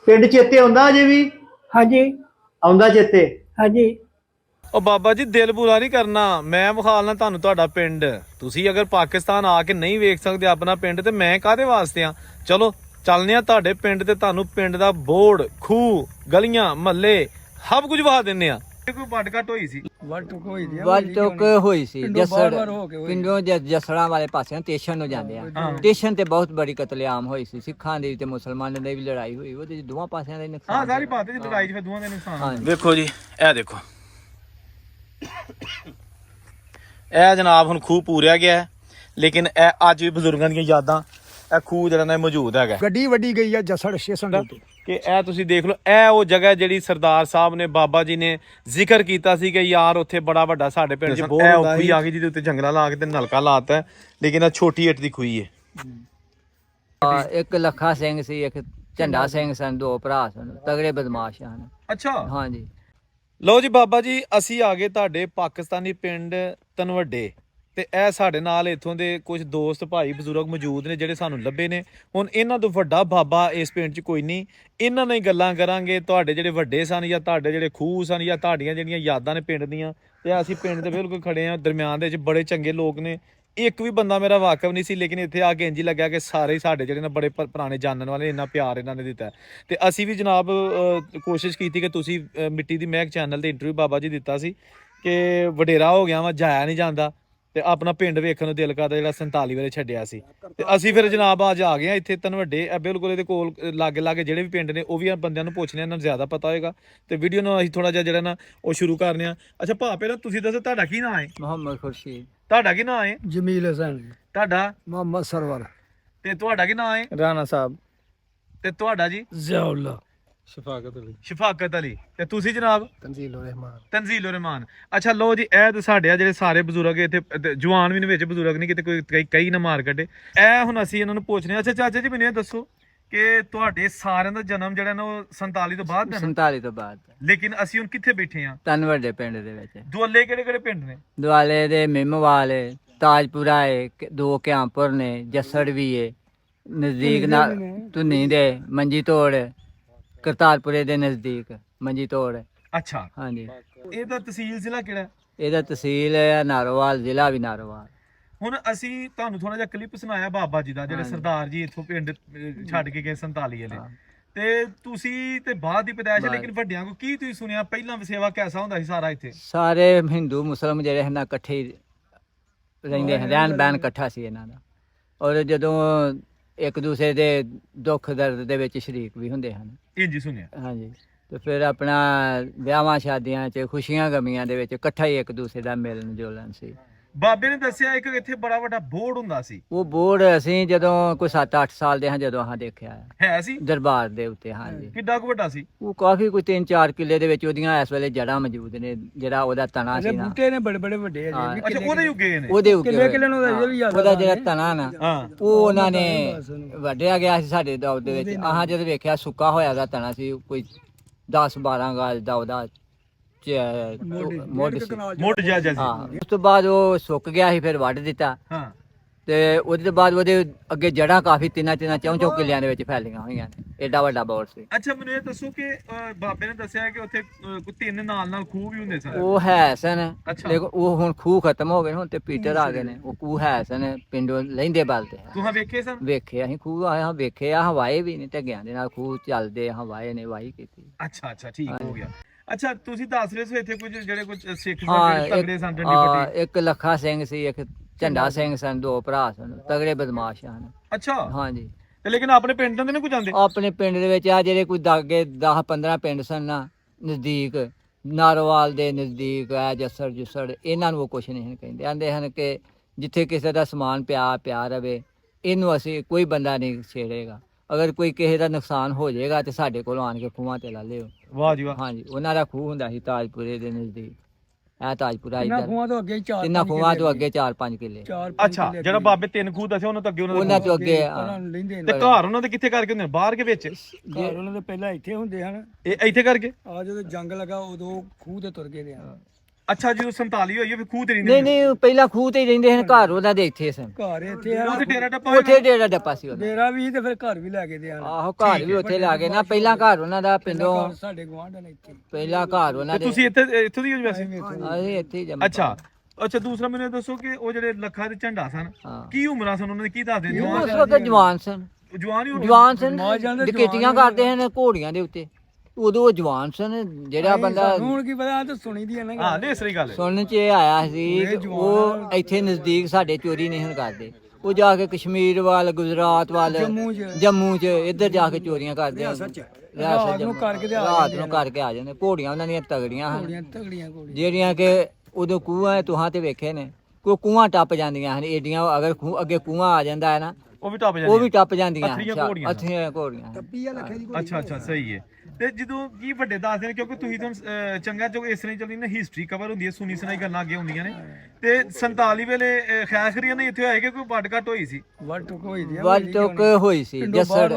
ਪਿੰਡ ਚੇਤੇ ਆਉਂਦਾ ਅਜੇ ਵੀ? ਹਾਂਜੀ ਆਉਂਦਾ ਚੇਤੇ? ਹਾਂਜੀ। ਉਹ ਬਾਬਾ ਜੀ ਦਿਲ ਬੁਰਾ ਨਹੀਂ ਕਰਨਾ, ਮੈਂ ਵਿਖਾਲਣਾ ਤੁਹਾਨੂੰ ਤੁਹਾਡਾ ਪਿੰਡ। ਤੁਸੀਂ ਅਗਰ ਪਾਕਿਸਤਾਨ ਆ ਕੇ ਨਹੀਂ ਵੇਖ ਸਕਦੇ ਆਪਣਾ ਪਿੰਡ ਤੇ ਮੈਂ ਕਾਹਦੇ ਵਾਸਤੇ ਆ। ਚਲੋ ਚੱਲਨੇ ਆ ਤੁਹਾਡੇ ਪਿੰਡ ਤੇ ਤੁਹਾਨੂੰ ਪਿੰਡ ਦਾ ਬੋਰਡ, ਖੂਹ, ਗਲੀਆਂ, ਮਹੱਲੇ ਸਭ ਕੁਝ ਵਿਖਾ ਦਿੰਨੇ ਆ। ਕੋਈ ਵੱਡ ਘੱਟ ਹੋਈ ਸੀ? ਵੱਡ ਟੁਕ ਹੋਈ ਸੀ ਜਸੜ ਪਿੰਡੋਂ ਜਸੜਾਂ ਵਾਲੇ ਪਾਸੇ ਸਟੇਸ਼ਨ ਨੂੰ ਜਾਂਦੇ ਆ। ਸਟੇਸ਼ਨ ਤੇ ਬਹੁਤ ਬੜੀ ਕਤਲੇਆਮ ਹੋਈ ਸੀ, ਸਿੱਖਾਂ ਦੀ ਤੇ ਮੁਸਲਮਾਨਾਂ ਦੀ ਵੀ ਲੜਾਈ ਹੋਈ, ਉਹਦੇ ਚ ਦੋਵਾਂ ਪਾਸਿਆਂ ਦਾ ਨੁਕਸਾਨ। ਹਾਂ ਸਾਰੀ ਬਾਤ ਹੈ ਜੀ, ਲੜਾਈ 'ਚ ਫਿਰ ਦੋਵਾਂ ਦੇ ਨੁਕਸਾਨ। ਵੇਖੋ ਜੀ ਇਹ ਦੇਖੋ, ਇਹ ਜਨਾਬ ਹੁਣ ਖੂਹ ਪੂਰਿਆ ਗਿਆ ਹੈ, ਲੇਕਿਨ ਇਹ ਅੱਜ ਵੀ ਬਜ਼ੁਰਗਾਂ ਦੀਆਂ ਯਾਦਾਂ ਇਹ ਖੂਹ ਜਿਹੜਾ ਨਾ ਮੌਜੂਦ ਹੈਗਾ। ਗੱਡੀ ਵੱਡੀ ਗਈ ਆ ਜਸੜ ਸਟੇਸ਼ਨ ਦੇ ਕਿ ਇਹ ਤੁਸੀਂ ਦੇਖ ਲਓ, ਇਹ ਉਹ ਜਗ੍ਹਾ ਜਿਹੜੀ ਸਰਦਾਰ ਸਾਹਿਬ ਨੇ, ਬਾਬਾ ਜੀ ਨੇ ਜ਼ਿਕਰ ਕੀਤਾ ਸੀ ਕਿ ਯਾਰ ਉੱਥੇ ਬੜਾ ਵੱਡਾ ਸਾਡੇ ਪਿੰਡ 'ਚ ਬਹੁਤ ਹੁੰਦਾ ਸੀ। ਆ ਗਈ ਜਿਹਦੇ ਉੱਤੇ ਜੰਗਲਾ ਲਾ ਕੇ ਤੇ ਨਲਕਾ ਲਾਤਾ, ਲੇਕਿਨ ਇਹ ਛੋਟੀ ਇੱਟ ਦੀ ਖੂਹੀ ਹੈ। ਇੱਕ ਲੱਖਾ ਸਿੰਘ ਸੀ, ਇੱਕ ਝੰਡਾ ਸਿੰਘ ਸਨ, ਦੋ ਭਰਾ ਸਨ, ਤਗੜੇ ਬਦਮਾਸ਼ ਹਨ। ਅੱਛਾ ਹਾਂਜੀ। ਲਓ ਜੀ ਬਾਬਾ ਜੀ, ਅਸੀਂ ਆ ਗਏ ਤੁਹਾਡੇ ਪਾਕਿਸਤਾਨੀ ਪਿੰਡ ਤਨਵੱਡੇ ਤੇ ਇਹ ਸਾਡੇ ਨਾਲ ਇੱਥੋਂ ਦੇ ਕੁਝ ਦੋਸਤ ਭਾਈ ਬਜ਼ੁਰਗ ਮੌਜੂਦ ਨੇ ਜਿਹੜੇ ਸਾਨੂੰ ਲੱਭੇ ਨੇ। ਹੁਣ ਇਹਨਾਂ ਤੋਂ ਵੱਡਾ ਬਾਬਾ ਇਸ ਪਿੰਡ 'ਚ ਕੋਈ ਨਹੀਂ, ਇਹਨਾਂ ਨਾਲ ਹੀ ਗੱਲਾਂ ਕਰਾਂਗੇ। ਤੁਹਾਡੇ ਜਿਹੜੇ ਵੱਡੇ ਸਨ ਜਾਂ ਤੁਹਾਡੇ ਜਿਹੜੇ ਖੂਹ ਸਨ ਜਾਂ ਤੁਹਾਡੀਆਂ ਜਿਹੜੀਆਂ ਯਾਦਾਂ ਨੇ ਪਿੰਡ ਦੀਆਂ, ਤੇ ਅਸੀਂ ਪਿੰਡ ਦੇ ਬਿਲਕੁਲ ਖੜੇ ਆ ਦਰਮਿਆਨ ਦੇ ਵਿੱਚ। ਬੜੇ ਚੰਗੇ ਲੋਕ ਨੇ, ਇੱਕ ਵੀ ਬੰਦਾ ਮੇਰਾ ਵਾਕਿਫ ਨਹੀਂ ਸੀ, ਲੇਕਿਨ ਇੱਥੇ ਆ ਕੇ ਇੰਝ ਲੱਗਿਆ ਕਿ ਸਾਰੇ ਸਾਡੇ ਜਿਹੜੇ ਨੇ ਬੜੇ ਪੁਰਾਣੇ ਜਾਣਨ ਵਾਲੇ, ਇੰਨਾ ਪਿਆਰ ਇਹਨਾਂ ਨੇ ਦਿੱਤਾ। ਤੇ ਅਸੀਂ ਵੀ ਜਨਾਬ ਕੋਸ਼ਿਸ਼ ਕੀਤੀ ਕਿ ਤੁਸੀਂ ਮਿੱਟੀ ਦੀ ਮਹਿਕ ਚੈਨਲ ਤੇ ਇੰਟਰਵਿਊ ਬਾਬਾ ਜੀ ਦਿੱਤਾ ਸੀ ਕਿ ਵਡੇਰਾ ਹੋ ਗਿਆ ਵਾ, ਜਾਇਆ ਨਹੀਂ ਜਾਂਦਾ ਤੇ ਆਪਣਾ ਪਿੰਡ ਵੇਖਣ ਨੂੰ ਦਿਲ ਕਰਦਾ, ਜਿਹੜਾ 47 ਵੇਲੇ ਛੱਡਿਆ ਸੀ। ਤੇ ਅਸੀਂ ਫਿਰ ਜਨਾਬ ਅੱਜ ਆ ਗਏ ਆ ਇੱਥੇ ਤਨਵੱਡੇ, ਬਿਲਕੁਲ ਇਹਦੇ ਕੋਲ ਲਾਗੇ ਜਿਹੜੇ ਵੀ ਪਿੰਡ ਨੇ ਉਹ ਵੀ ਬੰਦਿਆਂ ਨੂੰ ਪੁੱਛ ਲਿਆ, ਇਹਨਾਂ ਨੂੰ ਜ਼ਿਆਦਾ ਪਤਾ ਹੋਏਗਾ। ਤੇ ਵੀਡੀਓ ਨੂੰ ਅਸੀਂ ਥੋੜਾ ਜਿਹਾ ਜਿਹੜਾ ਨਾ ਉਹ ਸ਼ੁਰੂ ਕਰਨੇ ਆ। ਅੱਛਾ ਭਾ, ਪਹਿਲਾਂ ਤੁਸੀਂ ਦੱਸੋ ਤੁਹਾਡਾ ਕੀ ਨਾਂ ਹੈ? ਮੁਹੰਮਦ ਖੁਰਸ਼ੀਦ। ਤੁਹਾਡਾ ਕੀ ਨਾਂ ਹੈ? ਜਮੀਲ ਹਸਨ। ਤੁਹਾਡਾ? ਮੁਹੰਮਦ ਸਰਵਰ। ਤੇ ਤੁਹਾਡਾ ਕੀ ਨਾਂ ਹੈ? ਰਾਣਾ ਸਾਹਿਬ। ਤੇ ਤੁਹਾਡਾ ਜੀ? ਜ਼ਿਆਉल्ला। ਸ਼ਫਾਕਤ ਅਲੀ। ਤੇ ਤੁਸੀਂ ਜਨਾਬ? ਤਨਜ਼ੀਲ ਰਹਿਮਾਨ। ਅੱਛਾ ਲੋ ਜੀ, ਇਹ ਸਾਡੇ ਆ ਜਿਹੜੇ ਸਾਰੇ ਬਜ਼ੁਰਗ ਇੱਥੇ, ਜਵਾਨ ਵੀ ਨੇ ਵਿੱਚ, ਬਜ਼ੁਰਗ ਨਹੀਂ ਕਿਤੇ ਕੋਈ ਕਈ ਨਾ ਮਾਰ ਕੱਢੇ। ਇਹ ਹੁਣ ਅਸੀਂ ਇਹਨਾਂ ਨੂੰ ਪੁੱਛਨੇ। ਅੱਛਾ ਚਾਚਾ ਜੀ, ਮੈਨੂੰ ਇਹ ਦੱਸੋ ਕਿ ਤੁਹਾਡੇ ਸਾਰਿਆਂ ਦਾ ਜਨਮ ਜਿਹੜਾ ਨਾ ਉਹ 47 ਤੋਂ ਬਾਅਦ ਦਾ? 47 ਤੋਂ ਬਾਅਦ। ਲੇਕਿਨ ਅਸੀਂ ਹੁਣ ਕਿੱਥੇ ਬੈਠੇ ਆ? ਤਨਵੱਡੇ ਪਿੰਡ ਦੇ ਵਿੱਚ। ਦੁਆਲੇ ਕਿਹੜੇ ਪਿੰਡ ਨੇ? ਦੁਆਲੇ ਦੇ ਮਿਮਵਾਲ, ਤਾਜਪੁਰਾ ਏ, ਦੋ ਕਿਆਂਪੁਰ ਨੇ, ਜਸੜ ਵੀ ਏ ਨਜ਼ਦੀਕ ਨਾਲ, ਧੁੰਨੀ ਦੇ, ਮੰਜੀ ਤੋੜ, ਕਰਤਾਰਪੁਰੇ ਦੇ ਨਜ਼ਦੀਕ ਮੰਜੀ ਤੋੜ। ਅੱਛਾ ਹਾਂਜੀ। ਇਹਦਾ ਤਹਿਸੀਲ ਜ਼ਿਲ੍ਹਾ ਕਿਹੜਾ? ਇਹਦਾ ਤਹਿਸੀਲ ਹੈ ਨਾਰੋਵਾਲ, ਜ਼ਿਲ੍ਹਾ ਵੀ ਨਾਰੋਵਾਲ। ਹੁਣ ਅਸੀਂ ਤੁਹਾਨੂੰ ਥੋੜਾ ਜਿਹਾ ਕਲਿੱਪ ਸੁਣਾਇਆ ਬਾਬਾ ਜੀ ਦਾ, ਜਿਹੜੇ ਸਰਦਾਰ ਜੀ ਇੱਥੋਂ ਪਿੰਡ ਛੱਡ ਕੇ ਗਏ 47 ਵਾਲੇ। ਤੇ ਤੁਸੀਂ ਤੇ ਬਾਅਦ ਦੀ ਪੈਦਾਇਸ਼, ਲੇਕਿਨ ਵੱਡਿਆਂ ਕੋ ਕੀ ਤੁਸੀਂ ਸੁਣਿਆ ਪਹਿਲਾਂ ਵਸੇਵਾ ਕੈਸਾ ਹੁੰਦਾ ਸੀ ਸਾਰਾ ਇੱਥੇ? ਸਾਰੇ ਹਿੰਦੂ ਮੁਸਲਮ ਜਿਹੜੇ ਹਨ ਇਕੱਠੇ ਹੀ ਰਹਿੰਦੇ ਹਨ, ਰਹਿਣ ਬਹਿਣ ਇਕੱਠਾ ਸੀ ਇਹਨਾਂ ਦਾ। ਔਰ ਜਦੋਂ ਇੱਕ ਦੂਸਰੇ ਦੇ ਦੁੱਖ ਦਰਦ ਦੇ ਵਿੱਚ ਸ਼ਰੀਕ ਵੀ ਹੁੰਦੇ ਹਨ। ਇੰਜ ਸੁਣਿਆ? ਹਾਂਜੀ। ਤੇ ਫਿਰ ਆਪਣਾ ਵਿਆਹਾਂ ਸ਼ਾਦੀਆਂ 'ਚ, ਖੁਸ਼ੀਆਂ ਗਮੀਆਂ ਦੇ ਵਿੱਚ ਇਕੱਠਾ ਹੀ ਇੱਕ ਦੂਸਰੇ ਦਾ ਮਿਲਣ ਜੁਲਣ ਸੀ। ਬਾਬੇ ਨੇ ਦੱਸਿਆ ਇੱਕ ਇੱਥੇ ਬੜਾ ਵੱਡਾ ਬੋਰਡ ਹੁੰਦਾ ਸੀ। ਉਹ ਬੋਰਡ ਅਸੀਂ ਜਦੋਂ ਕੋਈ 7-8 ਸਾਲ ਦੇ ਹਾਂ ਜਦੋਂ ਦੇਖਿਆ ਹੈ ਸੀ ਦਰਬਾਰ ਦੇ ਉੱਤੇ। ਹਾਂਜੀ। ਕਿੱਡਾ ਕੁ ਵੱਡਾ ਸੀ? ਉਹ ਕਾਫੀ ਕੋਈ 3-4 ਕਿੱਲੇ ਦੇ ਵਿੱਚ ਉਹਦੀਆਂ ਇਸ ਵੇਲੇ ਜੜ੍ਹਾਂ ਮੌਜੂਦ ਨੇ, ਜਿਹੜਾ ਉਹਦਾ ਤਣਾ ਸੀ ਨਾ। ਬੂਟੇ ਨੇ ਬੜੇ ਵੱਡੇ ਆ ਜੀ। ਅੱਛਾ ਉਹਦੇ ਯੁੱਗੇ ਨੇ? ਉਹਦੇ ਉੱਤੇ ਕਿੱਲੇ ਨੂੰ ਉਹਦਾ ਜਿਹੜਾ ਤਣਾ ਨਾ, ਹਾਂ, ਉਹ ਉਹਨਾਂ ਨੇ ਵੱਢਿਆ ਗਿਆ ਸੀ ਸਾਡੇ ਦੌਰ ਦੇ ਵਿੱਚ। ਆਹ ਜਦੋਂ ਵੇਖਿਆ ਸੁੱਕਾ ਹੋਇਆ ਉਹਦਾ ਤਣਾ ਸੀ, ਕੋਈ 10-12 ਗਜ ਦਾ ਉਹਦਾ ਮੁੱਢ ਸੀ। ਮੁੱਢ ਜਿਹਾ ਸੀ। ਹਾਂ। ਉਸ ਤੋਂ ਬਾਅਦ ਉਹ ਸੁੱਕ ਗਿਆ ਸੀ, ਫਿਰ ਵੱਢ ਦਿੱਤਾ। ਹਾਂ। ਤੇ ਉਹਦੇ ਤੋਂ ਬਾਅਦ ਉਹਦੇ ਅੱਗੇ ਜੜ੍ਹਾਂ ਕਾਫੀ 3-4 ਕਿੱਲਿਆਂ ਦੇ ਵਿੱਚ ਫੈਲੀਆਂ ਹੋਈਆਂ ਨੇ, ਏਡਾ ਵੱਡਾ ਬੋਰਡ ਸੀ। ਅੱਛਾ ਮੈਨੂੰ ਇਹ ਦੱਸੋ ਕਿ ਬਾਬੇ ਨੇ ਦੱਸਿਆ ਕਿ ਉੱਥੇ ਕੋਈ 3 ਨਾਲ ਖੂਹ ਵੀ ਹੁੰਦੇ ਸਨ? ਉਹ ਹੈ ਸਨ, ਅੱਛਾ। ਲੇਕਿਨ ਉਹ ਹੁਣ ਖੂਹ ਖਤਮ ਹੋ ਗਏ, ਹੁਣ ਤੇ ਪੀਟਰ ਆ ਗਏ ਨੇ। ਉਹ ਖੂਹ ਹੈ ਸਨ, ਪਿੰਡੋਂ ਲੈਂਦੇ ਬਲਦੇ। ਤੁਸੀਂ ਵੇਖੇ ਸਨ? ਵੇਖੇ ਅਸੀਂ ਖੂਹ ਆਇਆ, ਵੇਖੇ ਆ, ਹਵਾਏ ਵੀ ਨੇ ਢੱਗਿਆਂ ਦੇ ਨਾਲ ਖੂਹ ਚੱਲਦੇ, ਹਵਾਏ ਨੇ ਵਾਹੀ ਕੀਤੀ। ਅੱਛਾ ਠੀਕ ਹੋ ਗਿਆ। ਅੱਛਾ ਤੁਸੀਂ ਦੱਸ ਰਹੇ ਸੀ ਇੱਥੇ ਕੁਝ ਜਿਹੜੇ ਕੁਝ ਸਿੱਖ ਹਾਂ, ਤਗੜੇ ਸਨ ਡੰਡੀ ਪੱਟੀ? ਇੱਕ ਲੱਖਾ ਸਿੰਘ ਸੀ, ਇੱਕ ਝੰਡਾ ਸਿੰਘ ਸਨ, ਦੋ ਭਰਾ ਸਨ, ਤਗੜੇ ਬਦਮਾਸ਼ ਹਨ। ਅੱਛਾ। ਹਾਂਜੀ। ਤੇ ਲੇਕਿਨ ਆਪਣੇ ਪਿੰਡ ਦੇ ਨਹੀਂ ਕੋਈ ਜਾਂਦੇ? ਆਪਣੇ ਪਿੰਡ ਦੇ ਵਿੱਚ ਆ ਜਿਹੜੇ ਕੋਈ ਦਾਗੇ 10-15 ਪਿੰਡ ਸਨ ਨਾ ਨਜ਼ਦੀਕ, ਨਾਰੋਵਾਲ ਦੇ ਨਜ਼ਦੀਕ ਆ, ਜਸੜ ਜੁਸੜ, ਇਹਨਾਂ ਨੂੰ ਉਹ ਕੁਛ ਨਹੀਂ ਕਹਿੰਦੇ। ਆਂਦੇ ਹਨ ਕਿ ਜਿੱਥੇ ਕਿਸੇ ਦਾ ਸਮਾਨ ਪਿਆ ਰਵੇ, ਇਹਨੂੰ ਅਸੀਂ ਕੋਈ ਬੰਦਾ ਨਹੀਂ ਛੇੜੇਗਾ। ਅਗਰ ਕੋਈ ਕਿਸੇ ਦਾ ਨੁਕਸਾਨ ਹੋ ਜਾਏਗਾ ਤੇ ਸਾਡੇ ਕੋਲ ਆਣ ਕੇ ਖੂਹਾਂ ਤੇ ਲਾ ਲਿਓ। ਵਾਹ ਜੀ ਵਾਹ। ਹਾਂਜੀ। ਉਹਨਾਂ ਦਾ ਖੂਹ ਹੁੰਦਾ ਸੀ ਤਾਜਪੁਰੇ ਦੇ ਨਜ਼ਦੀਕ। ਇਹ ਤਾਜਪੁਰਾ ਇਹਨਾਂ ਇੱਧਰ, ਖੂਹਾਂ ਤੋਂ ਅੱਗੇ 4 ਤਿੰਨਾਂ ਖੂਹਾਂ ਤੋਂ ਅੱਗੇ 4-5 ਕਿੱਲੇ। ਅੱਛਾ ਜਿਹੜਾ ਬਾਬੇ 3 ਖੂਹ ਦੱਸਿਆ ਉਹਨਾਂ ਤੋਂ ਅੱਗੇ ਉਹਨਾਂ ਤੋਂ ਅੱਗੇ ਲੈਂਦੇ ਤੇ ਘਰ ਉਹਨਾਂ ਦੇ ਕਿੱਥੇ ਕਰਕੇ ਹੁੰਦੇ? ਬਾਹਰ ਕੇ ਵਿੱਚ? ਘਰ ਉਹਨਾਂ ਦੇ ਪਹਿਲਾਂ ਇੱਥੇ ਹੁੰਦੇ ਹਨ। ਇਹ ਇੱਥੇ ਕਰਕੇ? ਆ ਜਦੋਂ ਜੰਗ ਲੱਗਾ ਉਦੋਂ ਖੂਹ ਤੇ ਤੁਰ ਗਏ ਦੇ ਆ। ਅੱਛਾ ਜਦੋਂ 47 ਹੋਈ ਫਿਰ ਖੂਹ ਤੇ ਰਹਿੰਦੇ ਨਹੀਂ ਨਹੀਂ ਪਹਿਲਾਂ ਖੂਹ ਤੇ ਹੀ ਰਹਿੰਦੇ ਹਨ, ਘਰ ਉਹਨਾਂ ਦੇ ਇੱਥੇ ਸਨ। ਘਰ ਇੱਥੇ ਆ, ਉੱਥੇ ਡੇਰਾ ਟੱਪਾ ਉੱਥੇ ਡੇਰਾ ਡੱਪਾ ਸੀ ਉਹਦਾ। ਡੇਰਾ ਵੀ ਤੇ ਫਿਰ ਘਰ ਵੀ ਲੈ ਕੇ ਦੇ ਆਣ। ਆਹੋ ਘਰ ਵੀ ਉੱਥੇ ਲਾ ਗਏ ਨਾ, ਪਹਿਲਾਂ ਘਰ ਉਹਨਾਂ ਦਾ ਪਿੰਡੋਂ, ਸਾਡੇ ਗਵਾਂਢ ਨੇ ਇੱਥੇ। ਪਹਿਲਾਂ ਘਰ ਉਹਨਾਂ ਦੇ। ਤੁਸੀਂ ਇੱਥੋਂ ਦੀ ਹੋ ਵੈਸੇ? ਅਸੀਂ ਇੱਥੇ ਹੀ ਜੰਮੇ। ਅੱਛਾ ਅੱਛਾ, ਦੂਸਰਾ ਮੈਨੂੰ ਇਹ ਦੱਸੋ ਕਿ ਉਹ ਜਿਹੜੇ ਲੱਖਾਂ ਦੇ ਝੰਡਾ ਸਨ, ਹਾਂ। ਕੀ ਉਮਰਾਂ ਸਨ ਉਹਨਾਂ ਦੀ, ਕੀ ਦੱਸਦੇ ਉਸ ਵਕਤ ਜਵਾਨ ਸਨ, ਜਵਾਨ ਹੀ ਹੋਣੇ? ਜਵਾਨ ਸਨ, ਡਕੈਤੀਆਂ ਕਰਦੇ ਹਨ ਘੋੜੀਆਂ ਦੇ ਉੱਤੇ, ਉਦੋਂ ਉਹ ਜਵਾਨ ਸਨ। ਜਿਹੜਾ ਬੰਦਾ ਹੁਣ ਕੀ ਪਤਾ, ਤਾਂ ਸੁਣੀ ਦੀ ਹੈ ਨਾ। ਹਾਂ ਨਹੀਂ ਸਹੀ ਗੱਲ ਹੈ। ਸੁਣਨ ਚ ਇਹ ਆਇਆ ਸੀ ਕਿ ਉਹ ਇੱਥੇ ਨਜ਼ਦੀਕ ਸਾਡੇ ਚੋਰੀ ਨਹੀਂ ਹਨ ਕਰਦੇ, ਉਹ ਜਾ ਕੇ ਕਸ਼ਮੀਰ ਵੱਲ, ਗੁਜਰਾਤ ਵੱਲ, ਜੰਮੂ ਚ ਇੱਧਰ ਜਾ ਕੇ ਚੋਰੀਆਂ ਕਰਦੇ ਹਨ। ਰਾਤ ਨੂੰ ਕਰਕੇ ਆ ਜਾਂਦੇ। ਘੋੜੀਆਂ ਉਹਨਾਂ ਦੀਆਂ ਤਗੜੀਆਂ ਹਨ, ਤਗੜੀਆਂ ਜਿਹੜੀਆਂ ਕਿ ਉਦੋਂ ਖੂਹਾਂ ਤੁਹਾਂ ਤੇ ਵੇਖੇ ਨੇ, ਕੋਈ ਖੂਹਾਂ ਟੱਪ ਜਾਂਦੀਆਂ ਹਨ ਏਡੀਆਂ, ਅਗਰ ਅੱਗੇ ਖੂਹਾਂ ਆ ਜਾਂਦਾ ਹੈ ਨਾ, ਉਹ ਵੀ ਟੱਪ ਉਹ ਵੀ ਟੱਪ ਜਾਂਦੀਆਂ ਅੱਥਰੀਆਂ ਘੋੜੀਆਂ। ਅੱਥਰੀਆਂ ਘੋੜੀਆਂ। ਅੱਛਾ ਅੱਛਾ ਸਹੀ ਹੈ। ਤੇ ਜਦੋਂ ਕੀ ਵੱਡੇ ਦੱਸਦੇ ਨੇ, ਕਿਉਂਕਿ ਤੁਸੀਂ ਤਾਂ ਚੰਗਾ ਜੋ ਇਸ ਤਰ੍ਹਾਂ ਚੱਲਦੀ ਨਾ ਹਿਸਟਰੀ ਕਵਰ ਹੁੰਦੀ ਹੈ, ਸੁਣੀ ਸੁਣਾਈ ਗੱਲਾਂ ਅੱਗੇ ਹੁੰਦੀਆਂ ਨੇ। ਤੇ 47 ਵੇਲੇ ਖੈਸਰੀਆਂ ਨੇ ਇੱਥੇ ਆਏ ਕਿ ਕੋਈ ਵੱਡ ਘੱਟ ਹੋਈ ਸੀ? ਵੱਡ ਟੁਕ ਹੋਈ ਦੀ ਹੋਈ ਸੀ ਜੱਸੜ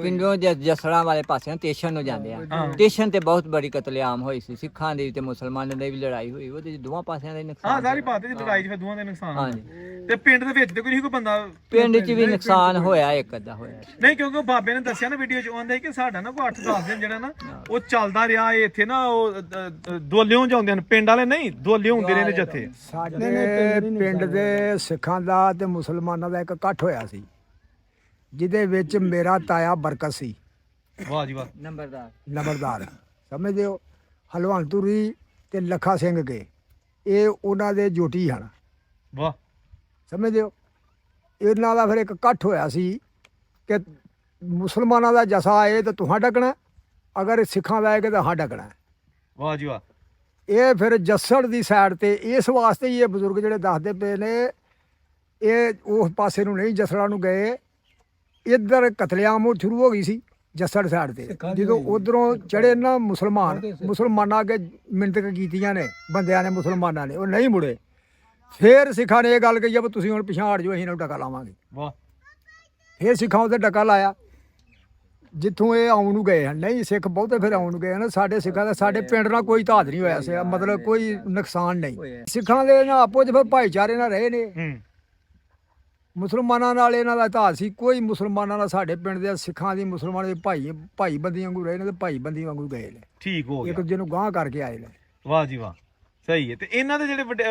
ਪਿੰਡੋਂ, ਜੱਸੜਾਂ ਵਾਲੇ ਪਾਸੇ ਸਟੇਸ਼ਨ ਨੂੰ ਜਾਂਦੇ ਆ। ਸਟੇਸ਼ਨ ਤੇ ਬਹੁਤ ਬੜੀ ਕਤਲੇਆਮ ਹੋਈ ਸੀ, ਸਿੱਖਾਂ ਦੀ ਤੇ ਮੁਸਲਮਾਨਾਂ ਦੀ ਵੀ ਲੜਾਈ ਹੋਈ, ਉਹਦੇ ਦੋਵਾਂ ਪਾਸਿਆਂ ਦਾ ਨੁਕਸਾਨ। ਹਾਂ ਸਾਰੀ ਬਾਤ ਹੈ, ਲੜਾਈ 'ਚ ਫਿਰ ਦੋਵਾਂ ਦੇ ਨੁਕਸਾਨ। ਹਾਂਜੀ। ਤੇ ਪਿੰਡ ਦੇ ਵਿੱਚ ਤੇ ਕੋਈ ਨਹੀਂ, ਕੋਈ ਬੰਦਾ ਪਿੰਡ 'ਚ ਵੀ ਨੁਕਸਾਨ ਹੋਇਆ, ਇੱਕ ਅੱਧਾ ਹੋਇਆ। ਨਹੀਂ, ਕਿਉਂਕਿ ਉਹ ਬਾਬੇ ਨੇ ਦੱਸਿਆ ਨਾ ਵੀਡੀਓ 'ਚ, ਆਉਂਦਾ ਕਿ ਸਾਡਾ ਨਾ ਕੋਈ 8-10 ਦਿਨ ਜਿਹੜਾ ਨਾ ਉਹ ਚੱਲਦਾ ਰਿਹਾ ਇੱਥੇ ਨਾ, ਉਹ ਦੁਆਲਿਓਂ ਜਾਂਦੇ ਹਨ ਪਿੰਡ ਵਾਲੇ, ਨਹੀਂ ਦੁਆਲਿਓਂ ਹੁੰਦੇ ਰਹੇ ਨੇ ਜੱਥੇ। ਸਾਡੇ ਪਿੰਡ ਦੇ ਸਿੱਖਾਂ ਦਾ ਤੇ ਮੁਸਲਮਾਨਾਂ ਦਾ ਇੱਕ ਇਕੱਠ ਹੋਇਆ ਸੀ, ਜਿਹਦੇ ਵਿੱਚ ਮੇਰਾ ਤਾਇਆ ਬਰਕਤ ਸੀ, ਵਾਹ ਜੀ ਵਾਹ, ਨੰਬਰਦਾਰ ਸਮਝਦੇ ਹੋ। ਹਲਵੰਤੂਰੀ ਤੇ ਲੱਖਾ ਸਿੰਘ ਕੇ ਇਹ ਉਹਨਾਂ ਦੇ ਜੋਟੀ ਹਨ, ਵਾਹ ਸਮਝਦੇ ਹੋ। ਇਹਨਾਂ ਦਾ ਫਿਰ ਇੱਕ ਇਕੱਠ ਹੋਇਆ ਸੀ ਕਿ ਮੁਸਲਮਾਨਾਂ ਦਾ ਜਸਾ ਆਏ ਤਾਂ ਤੁਹਾਂ ਡਕਣਾ, ਅਗਰ ਸਿੱਖਾਂ ਦਾ ਆਏਗਾ ਤਾਂ ਹਾਂ ਡਕਣਾ। ਵਾਹ ਜੀ ਵਾਹ। ਇਹ ਫਿਰ ਜੱਸੜ ਦੀ ਸਾਈਡ ਤੇ, ਇਸ ਵਾਸਤੇ ਹੀ ਇਹ ਬਜ਼ੁਰਗ ਜਿਹੜੇ ਦੱਸਦੇ ਪਏ ਨੇ, ਇਹ ਉਸ ਪਾਸੇ ਨੂੰ ਨਹੀਂ ਜੱਸੜਾਂ ਨੂੰ ਗਏ, ਇੱਧਰ ਕਤਲੇਆਮ ਸ਼ੁਰੂ ਹੋ ਗਈ ਸੀ ਜੱਸੜ ਸਾਈਡ ਤੇ। ਜਦੋਂ ਉਧਰੋਂ ਚੜੇ ਨਾ ਮੁਸਲਮਾਨਾਂ ਅੱਗੇ ਮਿੰਨਤਾਂ ਕੀਤੀਆਂ ਨੇ ਬੰਦਿਆਂ ਨੇ, ਮੁਸਲਮਾਨਾਂ ਨੇ, ਉਹ ਨਹੀਂ ਮੁੜੇ। ਫਿਰ ਸਿੱਖਾਂ ਨੇ ਇਹ ਗੱਲ ਕਹੀ ਵੀ ਤੁਸੀਂ ਹੁਣ ਪਿਛਾਂਹ ਹਟ ਜਾਓ, ਅਸੀਂ ਇਹਨਾਂ ਨੂੰ ਡਕਾ ਲਾਵਾਂਗੇ। ਵਾਹ। ਫਿਰ ਸਿੱਖਾਂ ਉਹਦੇ ਡਕਾ ਲਾਇਆ ਜਿੱਥੋਂ ਇਹ ਆਉਣ ਨੂੰ ਗਏ ਹਨ। ਨਹੀਂ ਸਿੱਖ ਬਹੁਤੇ ਫਿਰ ਆਉਣ ਨੂੰ ਗਏ ਹਨ। ਸਾਡੇ ਸਿੱਖਾਂ ਦਾ ਸਾਡੇ ਪਿੰਡ ਨਾਲ ਕੋਈ ਧਾਤ ਨਹੀਂ ਹੋਇਆ ਸੀ, ਮਤਲਬ ਕੋਈ ਨੁਕਸਾਨ ਨਹੀਂ। ਸਿੱਖਾਂ ਦੇ ਨਾ ਆਪੋ ਚ ਫਿਰ ਭਾਈਚਾਰੇ ਨਾਲ ਰਹੇ ਨੇ, ਮੁਸਲਮਾਨਾਂ ਨਾਲ ਇਹਨਾਂ ਦਾ ਧਾਤ ਸੀ ਕੋਈ। ਮੁਸਲਮਾਨਾਂ ਨਾਲ ਸਾਡੇ ਪਿੰਡ ਦੇ ਸਿੱਖਾਂ ਦੀ ਮੁਸਲਮਾਨਾਂ ਦੇ ਭਾਈ ਬੰਦੀ ਵਾਂਗੂ ਰਹੇ ਨੇ ਤੇ ਭਾਈ ਬੰਦੀ ਵਾਂਗੂ ਗਏ ਨੇ, ਠੀਕ ਹੋ ਗਿਆ, ਇੱਕ ਦੂਜੇ ਨੂੰ ਗਾਂਹ ਕਰਕੇ ਆਏ ਨੇ। ਵਾਹ ਜੀ ਵਾਹ, ਸਹੀ ਹੈ। ਤੇ ਇਹਨਾਂ ਦੇ ਜਿਹੜੇ ਵੱਡੇ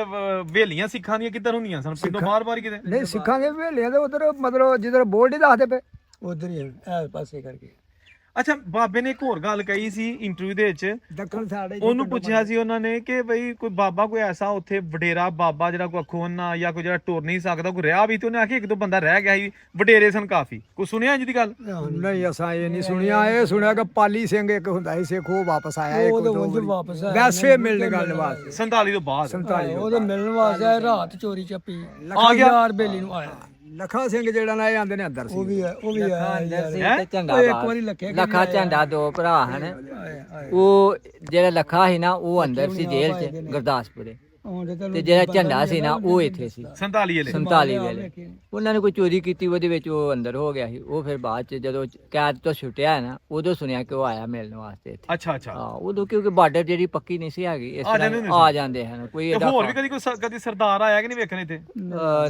ਵੇਲੀਆਂ ਸਿੱਖਾਂ ਦੀਆਂ ਕਿੱਧਰ ਹੁੰਦੀਆਂ ਸਨ, ਪਿੰਡੋਂ ਬਾਹਰ ਕਿਤੇ? ਨਹੀਂ ਸਿੱਖਾਂ ਦੇ ਵੇਲਿਆਂ ਦੇ ਉਧਰ, ਮਤਲਬ ਜਿੱਧਰ ਬੋਰਡ ਹੀ ਦੱਸਦੇ ਪਏ ਉਧਰ ਹੀ ਹੈ ਪਾਸੇ ਕਰਕੇ। ਅੱਛਾ, ਬਾਬੇ ਨੇ ਇੱਕ ਹੋਰ ਗੱਲ ਕਹੀ ਸੀ ਇੰਟਰਵਿਊ ਦੇ ਵਿੱਚ, ਦੱਖਣ ਸਾਈਡ ਉਹਨੂੰ ਪੁੱਛਿਆ ਸੀ ਉਹਨਾਂ ਨੇ ਕਿ ਬਈ ਕੋਈ ਬਾਬਾ ਕੋਈ ਐਸਾ ਉੱਥੇ ਵਡੇਰਾ ਬਾਬਾ ਜਿਹੜਾ ਕੋਈ ਅੱਖੋਂ ਨਾ ਜਾਂ ਕੋਈ ਜਿਹੜਾ ਟੁਰ ਨਹੀਂ ਸਕਦਾ, ਕੋਈ ਰਿਹਾ ਵੀ? ਤੇ ਉਹਨੇ ਆਖਿਆ ਇੱਕ ਦੋ ਬੰਦਾ ਰਹਿ ਗਿਆ ਸੀ, ਵਡੇਰੇ ਸਨ ਕਾਫੀ। ਕੋਈ ਸੁਣਿਆ ਜਿਹਦੀ ਗੱਲ? ਨਹੀਂ ਅਸਾਂ ਇਹ ਨਹੀਂ ਸੁਣਿਆ। ਇਹ ਸੁਣਿਆ ਕਿ ਪਾਲੀ ਸਿੰਘ ਇੱਕ ਹੁੰਦਾ ਸੀ ਸਿੱਖ, ਉਹ ਵਾਪਸ ਆਇਆ ਇੱਕ ਦੋ ਵਾਰੀ, ਵੈਸੇ ਮਿਲਣ ਗੱਲ ਵਾਸਤੇ 47 ਤੋਂ ਬਾਅਦ। 47 ਉਹਦੇ ਮਿਲਣ ਵਾਸਤੇ ਰਾਤ ਚੋਰੀ ਚੱਪੀ ਆ ਗਿਆ ਯਾਰ ਬੇਲੀ ਨੂੰ ਆਇਆ। ਲੱਖਾ ਸਿੰਘ ਜਿਹੜਾ ਨਾ ਇਹ ਆਂਦੇ ਨੇ ਅੰਦਰ ਸੀ, ਉਹ ਵੀ ਹੈ ਤੇ ਝੰਡਾ ਇੱਕ ਵਾਰੀ ਲੱਖਾ ਝੰਡਾ, ਦੋ ਭਰਾ ਹਨ। ਉਹ ਜਿਹੜਾ ਲੱਖਾ ਸੀ ਨਾ ਉਹ ਅੰਦਰ ਸੀ ਜੇਲ੍ਹ 'ਚ ਗੁਰਦਾਸਪੁਰੇ, ਤੇ ਜਿਹੜਾ ਝੰਡਾ ਸੀ ਨਾ ਉਹ ਇੱਥੇ ਸੀ 47 ਵੇਲੇ। ਉਹਨਾਂ ਨੇ ਕੋਈ ਚੋਰੀ ਕੀਤੀ, ਉਹਦੇ ਵਿੱਚ ਉਹ ਅੰਦਰ ਹੋ ਗਿਆ ਸੀ। ਉਹ ਫਿਰ ਬਾਅਦ 'ਚ ਜਦੋਂ ਕੈਦ ਤੋਂ ਛੁੱਟਿਆ ਹੈ ਨਾ, ਉਦੋਂ ਸੁਣਿਆ ਕਿ ਉਹ ਆਇਆ ਮਿਲਣ ਵਾਸਤੇ ਇੱਥੇ। ਅੱਛਾ ਅੱਛਾ। ਹਾਂ, ਉਦੋਂ ਕਿਉਂਕਿ ਬਾਰਡਰ ਜਿਹੜੀ ਪੱਕੀ ਨਹੀਂ ਸੀ ਹੈਗੀ, ਇਸ ਤਰ੍ਹਾਂ ਆ ਜਾਂਦੇ ਹਨ। ਕੋਈ ਹੋਰ ਵੀ ਕਦੀ ਸਰਦਾਰ ਆਇਆ ਕਿ ਨਹੀਂ ਵੇਖਣ ਇੱਥੇ?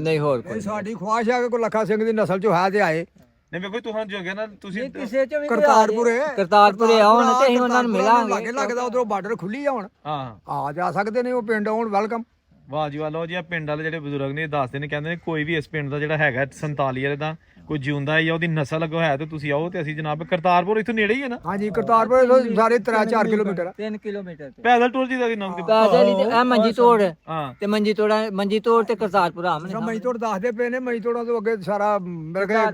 ਨਹੀਂ, ਹੋਰ ਕੋਈ। ਸਾਡੀ ਖੁਆਇਸ਼ ਹੈ ਕਿ ਕੋਈ ਲੱਖਾ ਸਿੰਘ ਦੀ ਨਸਲ ਚੋਂ ਹੈ ਤੇ ਆਏ। ਨਹੀਂ ਵੇਖੋ ਤੁਹਾਨੂੰ ਜੋ ਗਿਆ ਨਾ, ਤੁਸੀਂ ਕਰਤਾਰਪੁਰੇ ਆਉਣ ਤੇ ਅਸੀਂ ਉਹਨਾਂ ਨੂੰ ਮਿਲਾਂਗੇ। ਲੱਗੇ ਲੱਗਦਾ ਉਧਰੋਂ ਬਾਰਡਰ ਖੁੱਲੀ ਆ, ਹੁਣ ਹਾਂ ਆ ਜਾ ਸਕਦੇ ਨੇ ਉਹ ਪਿੰਡ, ਆਉਣ ਵੈਲਕਮ। ਵਾਹ ਜੀ ਵਾਹ। ਲਓ ਜੀ, ਆ ਪਿੰਡ ਵਾਲੇ ਜਿਹੜੇ ਬਜ਼ੁਰਗ ਨੇ ਦੱਸਦੇ ਨੇ, ਕਹਿੰਦੇ ਨੇ ਕੋਈ ਵੀ ਇਸ ਪਿੰਡ ਦਾ ਜਿਹੜਾ ਹੈਗਾ 47 ਵਾਲੇ ਦਾ ਕੋਈ ਜਿਉਂਦਾ ਹੈ ਜਾਂ ਉਹਦੀ ਨਸਲ ਅੱਗੋਂ ਹੈ ਤੇ ਤੁਸੀਂ ਆਓ। ਤੇ ਅਸੀਂ ਜਨਾਬ ਕਰਤਾਰਪੁਰ ਇੱਥੋਂ ਨੇੜੇ ਹੀ ਹੈ ਨਾ? ਹਾਂਜੀ, ਕਰਤਾਰਪੁਰ ਤੋਂ ਸਾਰੇ 3-4 ਕਿਲੋਮੀਟਰ, 3 ਕਿਲੋਮੀਟਰ ਪੈਦਲ ਟੁਰ ਜੀ ਦਾ ਨਾਮ ਤੇ ਪੈਦਲ ਹੀ। ਤੇ ਇਹ ਮੰਜੀ ਤੋੜ ਹਾਂ, ਤੇ ਮੰਜੀ ਤੋੜ ਤੇ ਕਰਤਾਰਪੁਰ ਆਮਨੇ। ਮਈ ਤੋੜ ਦੱਸਦੇ ਪਏ ਨੇ, ਮਈ ਤੋੜਾਂ ਤੋਂ ਅੱਗੇ ਸਾਰਾ ਮੇਰੇ ਖਿਆਲ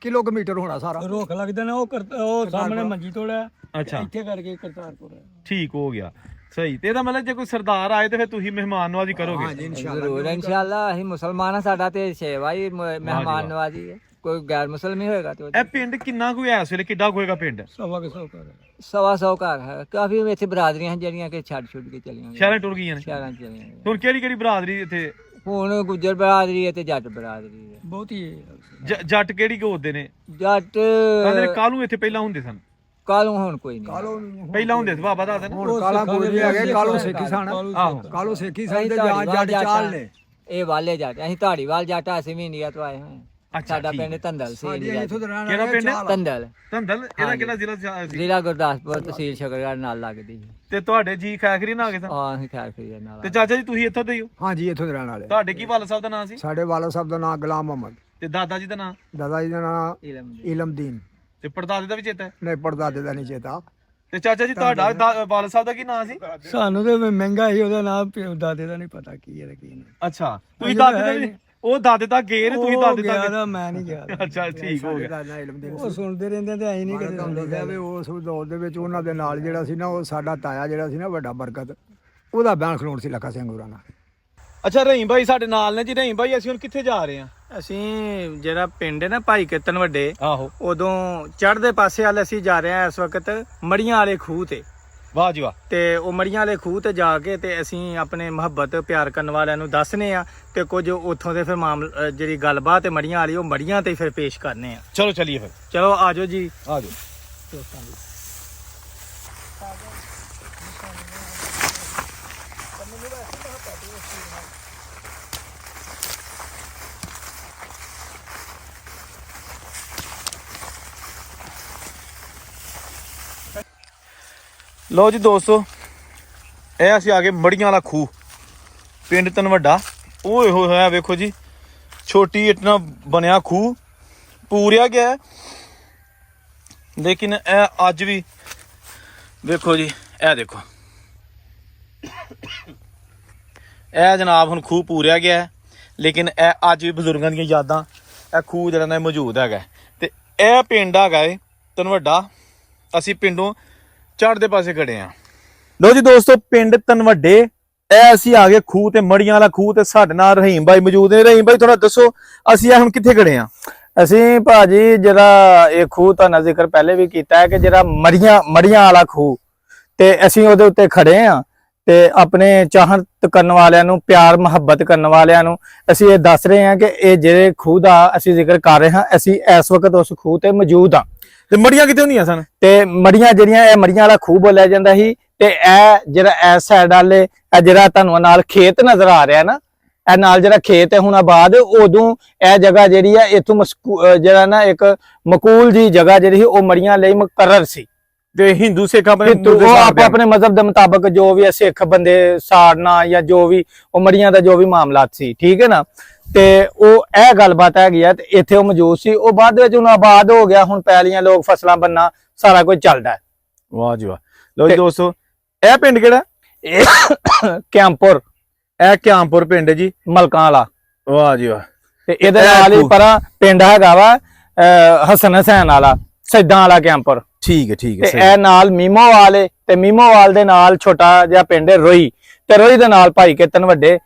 ਕਿਲੋਮੀਟਰ ਹੋਣਾ ਸਾਰਾ। ਰੋਕ ਲੱਗਦੇ ਨੇ, ਉਹ ਸਾਹਮਣੇ ਮੰਜੀ ਤੋੜਾ। ਅੱਛਾ, ਇੱਥੇ ਕਰਕੇ ਕਰਤਾਰਪੁਰ ਠੀਕ ਹੋ ਗਿਆ, ਸਹੀ। ਤੇ ਇਹਦਾ ਮਤਲਬ ਜੇ ਕੋਈ ਸਰਦਾਰ ਆਏ ਤੇ ਫਿਰ ਤੁਸੀਂ ਮਹਿਮਾਨ ਨਵਾਜ਼ੀ ਕਰੋਗੇ? ਹਾਂਜੀ ਜ਼ਰੂਰ, ਇਨਸ਼ਾਅੱਲਾ। ਅਸੀਂ ਮੁਸਲਮਾਨ ਆ, ਸਾਡਾ ਤੇ ਸੇਵਾ ਹੀ ਮਹਿਮਾਨ ਨਵਾਜ਼ੀ ਹੈ। ਕੋਈ ਗੈਰ ਮੁਸਲਮਾਨ ਹੋਏਗਾ ਤੇ ਇਹ ਪਿੰਡ ਕਿੰਨਾ ਕੁ ਹੈ ਇਸ ਵੇਲੇ, ਕਿੱਡਾ ਹੋਏਗਾ ਪਿੰਡ? 100 ਘਰ 100 ਘਰ ਹੈ। ਕਾਫੀ ਇੱਥੇ ਬਰਾਦਰੀਆਂ ਜਿਹੜੀਆਂ ਕਿ ਛੱਡ ਕੇ ਚਲੀਆਂ ਸ਼ਹਿਰਾਂ ਟੁਰ ਗਈਆਂ ਨੇ? ਸ਼ਹਿਰਾਂ 'ਚ ਚਲੀਆਂ ਗਈਆਂ। ਹੁਣ ਕਿਹੜੀ ਬਰਾਦਰੀ ਇੱਥੇ? ਹੁਣ ਗੁੱਜਰ ਬਰਾਦਰੀ ਹੈ ਤੇ ਜੱਟ ਬਰਾਦਰੀ ਹੈ। ਬਹੁਤੀ ਜੱਟ ਕਿਹੜੀ ਗੋਦਦੇ ਨੇ? ਜੱਟ ਕਹਿੰਦੇ ਨੇ ਕਾਹਨੂੰ ਇੱਥੇ ਪਹਿਲਾਂ ਹੁੰਦੇ ਸਨ? ਕਾਲੋਂ ਹੁਣ ਕੋਈ ਨਹੀਂ ਪਹਿਲਾਂ ਹੁੰਦੇ ਸੀ ਬਾਬਾ ਦੱਸਦੇ ਨੇ ਹੁਣ ਕਾਲਾ ਕੋਈ ਨਹੀਂ ਹੈਗੇ, ਕਾਲੋ ਸੇਖੀ ਸਨ। ਆਹੋ ਕਾਲੋ ਸੇਖੀ ਸਨ ਅਸੀਂ ਤੇ ਧਾਰੀਵਾਲ ਜੱਟ ਚਾਲ ਨੇ। ਇਹ ਵਾਲੇ ਜੱਟ, ਅਸੀਂ ਧਾਰੀਵਾਲ ਜੱਟ, ਅਸੀਂ ਵੀ ਇੰਡੀਆ ਤੋਂ ਆਏ ਹੋਏ ਹਾਂ। ਅੱਛਾ, ਸਾਡਾ ਠੀਕ ਪਿੰਡ ਹੈ। ਧੰਦਲ ਸੀ ਸਾਡੀ ਇੰਡੀਆ ਇੱਥੋਂ ਚ। ਦੇ ਰਹਿਣ ਕਿਹੜਾ ਵਾਲੇ ਪਿੰਡ? ਚਾਲ। ਧੰਦਲ ਧੰਦਲ ਇਹਦਾ ਕਿਹੜਾ ਜ਼ਿਲ੍ਹਾ ਸੀ? ਜ਼ਿਲ੍ਹਾ ਗੁਰਦਾਸਪੁਰ, ਤਹਿਸੀਲ ਸ਼ਕਰਗੜ੍ਹ ਨਾਲ ਲੱਗਦੀ ਸੀ। ਤੇ ਤੁਹਾਡੇ ਜੀ ਖੈਖਰੀ ਨਾ ਆ ਗਏ ਸਨ? ਅਸੀਂ ਖੈਰ ਕਰੀਏ ਨਾਲ। ਤੇ ਚਾਚਾ ਜੀ ਤੁਸੀਂ ਇੱਥੋਂ ਦੇ ਹੀ ਹੋ? ਹਾਂਜੀ ਇੱਥੋਂ ਦੇ ਰਹਿਣ ਵਾਲੇ। ਤੁਹਾਡੇ ਕੀ ਵਾਲਾ ਸਾਹਿਬ ਦਾ ਨਾਂ ਸੀ? ਸਾਡੇ ਵਾਲਾ ਸਾਹਿਬ ਦਾ ਨਾਮ ਗੁਲਾਮ ਮੁਹੰਮਦ, ਤੇ ਦਾਦਾ ਜੀ ਦਾ ਨਾਂ? ਦਾਦਾ ਜੀ ਦਾ ਨਾਮ ਇਲਮਦੀਨ। ਤੇ ਪੜਦਾਦੇ ਦਾ ਵੀ ਚੇਤਾ ਹੈ? ਨਹੀਂ ਪੜਦਾਦੇ ਦਾ ਨਹੀਂ ਚੇਤਾ। ਤੇ ਚਾਚਾ ਜੀ ਤੁਹਾਡਾ ਵਾਲਾ ਸਾਹਿਬ ਦਾ ਕੀ ਨਾਂ ਸੀ? ਸਾਨੂੰ ਤੇ ਮਹਿੰਗਾ ਸੀ ਉਹਦਾ ਨਾਮ, ਦਾਦੇ ਦਾ ਨਹੀਂ ਪਤਾ ਕੀ ਹੈ ਤੇ ਕੀ ਨਹੀਂ। ਅੱਛਾ, ਤੁਸੀਂ ਦਾਦੇ ਦਾ ਵੀ ਉਹ ਦਾਦੇ ਦਾ ਗਏ ਨੇ, ਤੁਸੀਂ ਦਾਦੇ ਗਿਆ ਦਾ ਦਾ ਮੈਂ ਨਹੀਂ ਗਿਆ। ਅੱਛਾ ਠੀਕ ਹੋ ਗਿਆ। ਦਾਦਾ ਇਲਮਦੀਨ ਉਹ ਸੁਣਦੇ ਰਹਿੰਦੇ ਤੇ ਅਸੀਂ ਨਹੀਂ ਕਦੇ ਸੁਣਦੇ। ਲਿਖਿਆ ਵੀ ਉਸ ਦੌਰ ਦੇ ਵਿੱਚ ਉਹਨਾਂ ਦੇ ਨਾਲ ਜਿਹੜਾ ਸੀ ਨਾ, ਉਹ ਸਾਡਾ ਤਾਇਆ ਜਿਹੜਾ ਸੀ ਨਾ ਵੱਡਾ ਬਰਕਤ, ਉਹਦਾ ਬਿਆਨ ਖਲੋਣ ਸੀ ਲੱਖਾ ਸਿੰਘ ਹੋਰਾਂ ਨਾਲ। ਅੱਛਾ ਰਹੀਮ ਭਾਈ ਸਾਡੇ ਨਾਲ ਨੇ ਜੀ। ਰਹੀਮ ਭਾਈ ਅਸੀਂ ਹੁਣ ਕਿੱਥੇ ਜਾ ਰਹੇ ਹਾਂ? ਅਸੀਂ ਜਿਹੜਾ ਪਿੰਡ ਹੈ ਨਾ ਭਾਈ ਕੀਰਤਨ ਵੱਡੇ, ਆਹੋ, ਉਦੋਂ ਚੜ੍ਹਦੇ ਪਾਸੇ ਵੱਲ ਅਸੀਂ ਜਾ ਰਹੇ ਹਾਂ ਇਸ ਵਕਤ ਮੜੀਆਂ ਵਾਲੇ ਖੂਹ ਤੇ। ਵਾਹ ਜੀ ਵਾਹ। ਤੇ ਉਹ ਮੜੀਆਂ ਵਾਲੇ ਖੂਹ ਤੇ ਜਾ ਕੇ ਤੇ ਅਸੀਂ ਆਪਣੇ ਮੁਹੱਬਤ ਪਿਆਰ ਕਰਨ ਵਾਲਿਆਂ ਨੂੰ ਦੱਸਨੇ ਆ ਤੇ ਕੁਝ ਉੱਥੋਂ ਦੇ ਫਿਰ ਮਾਮਲਾ ਜਿਹੜੀ ਗੱਲਬਾਤ ਹੈ ਮੜੀਆਂ ਵਾਲੀ, ਉਹ ਮੜੀਆਂ ਤੇ ਫਿਰ ਪੇਸ਼ ਕਰਨੇ ਆ। ਚਲੋ ਚਲੀਏ ਫਿਰ, ਚਲੋ ਆਜੋ ਜੀ। ਆ ਜਾਓ। ਲੋ ਜੀ ਦੋਸਤੋ, ਇਹ ਅਸੀਂ ਆ ਗਏ ਮੜੀਆਂ ਵਾਲਾ ਖੂਹ, ਪਿੰਡ ਤਨਵੱਡਾ। ਓਏ ਹੋਏ ਹੋਇਆ ਵੇਖੋ ਜੀ, ਛੋਟੀ ਇੱਟ ਨਾਲ ਬਣਿਆ ਖੂਹ, ਪੂਰਿਆ ਗਿਆ। ਲੇਕਿਨ ਇਹ ਅੱਜ ਵੀ ਵੇਖੋ ਜੀ, ਇਹ ਦੇਖੋ, ਇਹ ਜਨਾਬ ਹੁਣ ਖੂਹ ਪੂਰਿਆ ਗਿਆ। ਲੇਕਿਨ ਇਹ ਅੱਜ ਵੀ ਬਜ਼ੁਰਗਾਂ ਦੀਆਂ ਯਾਦਾਂ, ਇਹ ਖੂਹ ਜਿਹੜਾ ਨਾ ਮੌਜੂਦ ਹੈਗਾ। ਤੇ ਇਹ ਪਿੰਡ ਹੈਗਾ ਏ ਤਨਵੱਡਾ। ਅਸੀਂ ਪਿੰਡੋਂ ਚੜ੍ਹਦੇ ਪਾਸੇ ਖੜੇ ਆ। ਲੋ ਜੀ ਦੋਸਤੋ, ਪਿੰਡ ਤਨਵੱਡੇ, ਇਹ ਅਸੀਂ ਆ ਗਏ ਖੂਹ ਤੇ ਮੜੀਆਂ ਵਾਲਾ ਖੂਹ, ਤੇ ਸਾਡੇ ਨਾਲ ਰਹੀਮ ਭਾਈ ਮੌਜੂਦ ਨੇ। ਰਹੀਮ ਭਾਈ ਥੋੜਾ ਦੱਸੋ, ਅਸੀਂ ਹੁਣ ਕਿੱਥੇ ਖੜੇ ਆ? ਅਸੀਂ ਭਾਜੀ ਜਿਹੜਾ ਇਹ ਖੂਹ ਦਾ ਜ਼ਿਕਰ ਪਹਿਲੇ ਵੀ ਕੀਤਾ ਹੈ ਕਿ ਜਿਹੜਾ ਮੜੀਆਂ ਵਾਲਾ ਖੂਹ, ਤੇ ਅਸੀਂ ਉਹਦੇ ਉੱਤੇ ਖੜੇ ਆ ਤੇ ਆਪਣੇ ਚਾਹਤ ਕਰਨ ਵਾਲਿਆਂ ਨੂੰ, ਪਿਆਰ ਮੁਹੱਬਤ ਕਰਨ ਵਾਲਿਆਂ ਨੂੰ ਅਸੀਂ ਇਹ ਦੱਸ ਰਹੇ ਹਾਂ ਕਿ ਇਹ ਜਿਹੜੇ ਖੂਹ ਦਾ ਅਸੀਂ ਜ਼ਿਕਰ ਕਰ ਰਹੇ ਹਾਂ, ਅਸੀਂ ਇਸ ਵਕਤ ਉਸ ਖੂਹ ਤੇ ਮੌਜੂਦ ਆ। ਤੇ ਮੜੀਆਂ ਕਿੱਥੇ ਹੁੰਦੀਆਂ ਸਨ? ਤੇ ਮੜੀਆਂ ਜਿਹੜੀਆਂ, ਇਹ ਮੜੀਆਂ ਵਾਲਾ ਖੂਹ ਬੋਲਿਆ ਜਾਂਦਾ ਸੀ। ਤੇ ਇਹ ਜਿਹੜਾ ਇਸ ਸਾਈਡ ਵਾਲੇ, ਇਹ ਜਿਹੜਾ ਤੁਹਾਨੂੰ ਨਾਲ ਖੇਤ ਨਜ਼ਰ ਆ ਰਿਹਾ ਨਾ, ਇਹ ਨਾਲ ਜਿਹੜਾ ਖੇਤ ਹੈ ਹੁਣ ਆਬਾਦ, ਉਦੋਂ ਇਹ ਜਗ੍ਹਾ ਜਿਹੜੀ ਆ ਇਥੋਂ ਜਿਹੜਾ ਨਾ ਇੱਕ ਮਕੂਲ ਜੀ ਜਗ੍ਹਾ ਜਿਹੜੀ ਸੀ, ਉਹ ਮੜੀਆਂ ਲਈ ਮੁਕਰਰ ਸੀ। ਤੇ ਹਿੰਦੂ ਸਿੱਖ ਆਪਣੇ ਉਹ ਆਪਣੇ ਮਜ਼ਹਬ ਦੇ ਮੁਤਾਬਕ ਜੋ ਵੀ ਸਿੱਖ ਬੰਦੇ ਸਾੜਨਾ ਜਾਂ ਜੋ ਵੀ ਉਹ ਮੜੀਆਂ ਦਾ ਜੋ ਵੀ ਮਾਮਲਾਤ ਸੀ, ਠੀਕ ਹੈ ਨਾ। ਤੇ ਉਹ ਇਹ ਗੱਲਬਾਤ ਹੈਗੀ ਆ। ਤੇ ਇੱਥੇ ਉਹ ਮੌਜੂਦ ਸੀ, ਉਹ ਬਾਅਦ ਵਿੱਚ ਹੁਣ ਆਬਾਦ ਹੋ ਗਿਆ। ਹੁਣ ਪੈਲੀਆਂ, ਲੋਕ ਫਸਲਾਂ ਬੰਨਾ, ਸਾਰਾ ਕੁਝ ਚੱਲਦਾ ਹੈ। ਵਾਹ ਜੀ ਵਾਹ। ਲੋ ਜੀ ਦੋਸਤੋ, ਇਹ ਪਿੰਡ ਕਿਹੜਾ? ਇਹ ਕਿਆਮਪੁਰ, ਇਹ ਕਿਆਮਪੁਰ ਪਿੰਡ ਜੀ, ਮਲਕਾਂ ਵਾਲਾ। ਵਾਹ ਜੀ ਵਾਹ। ਤੇ ਇਹਦੇ ਨਾਲ ਹੀ ਪਰਾਂ ਪਿੰਡ ਹੈਗਾ ਵਾ ਹਸਨ ਹਸੈਨ ਵਾਲਾ, ਸੈਦਾਂ ਵਾਲਾ ਕਿਆਮਪੁਰ। ਠੀਕ ਹੈ ਠੀਕ ਤੇ ਹੈ। ਇਹ ਨਾਲ ਮੀਮੋਵਾਲ ਏ, ਤੇ ਮੀਮੋਵਾਲ ਦੇ ਨਾਲ ਛੋਟਾ ਜਿਹਾ ਪਿੰਡ ਹੈ ਰੋਈ, ਤੇ ਰੋਈ ਦੇ ਨਾਲ ਭਾਈ ਕੀਰਤਨ ਵੱਡੇ।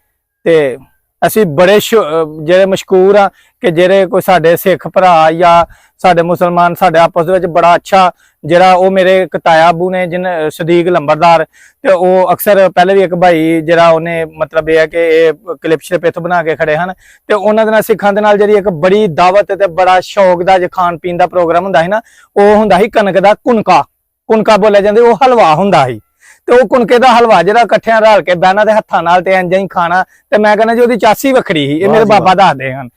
ਤੇ ਅਸੀਂ ਬੜੇ ਜਿਹੜੇ ਮਸ਼ਹੂਰ ਆ ਕਿ ਜਿਹੜੇ ਕੋਈ ਸਾਡੇ ਸਿੱਖ ਭਰਾ ਜਾਂ ਸਾਡੇ ਮੁਸਲਮਾਨ ਸਾਡੇ ਆਪਸ ਦੇ ਵਿੱਚ ਬੜਾ ਅੱਛਾ, ਜਿਹੜਾ ਉਹ ਮੇਰੇ ਇੱਕ ਤਾਇਆ ਆਬੂ ਨੇ ਜਿਨ ਸਦੀਕ ਲੰਬਰਦਾਰ, ਤੇ ਉਹ ਅਕਸਰ ਪਹਿਲੇ ਵੀ ਇੱਕ ਭਾਈ ਜਿਹੜਾ ਉਹਨੇ ਮਤਲਬ ਇਹ ਹੈ ਕਿ ਇਹ ਕਲਿੱਪ ਸ਼ਲਿਪ ਇੱਥੋਂ ਬਣਾ ਕੇ ਖੜੇ ਹਨ। ਤੇ ਉਹਨਾਂ ਦੇ ਨਾਲ ਸਿੱਖਾਂ ਦੇ ਨਾਲ ਜਿਹੜੀ ਇੱਕ ਬੜੀ ਦਾਵਤ ਤੇ ਬੜਾ ਸ਼ੌਕ ਦਾ ਜੇ ਖਾਣ ਪੀਣ ਦਾ ਪ੍ਰੋਗਰਾਮ ਹੁੰਦਾ ਸੀ ਨਾ, ਉਹ ਹੁੰਦਾ ਸੀ ਕਣਕ ਦਾ ਕੁਨਕਾ ਬੋਲਿਆ ਜਾਂਦਾ, ਉਹ ਹਲਵਾ ਹੁੰਦਾ ਸੀ। ਤੇ ਉਹ ਕੁਨਕੇ ਦਾ ਹਲਵਾ ਜਿਹੜਾ ਇਕੱਠਿਆਂ ਰਲ ਕੇ ਬਹਿਣਾ ਤੇ ਹੱਥਾਂ ਨਾਲ ਤੇ ਇੰਜ ਹੀ ਖਾਣਾ। ਤੇ ਮੈਂ ਕਹਿੰਦਾ ਜੀ ਉਹਦੀ ਚਾਸੀ ਵੱਖਰੀ ਸੀ। ਇਹ ਮੇਰੇ ਬਾਬਾ ਦੱਸਦੇ ਹਨ,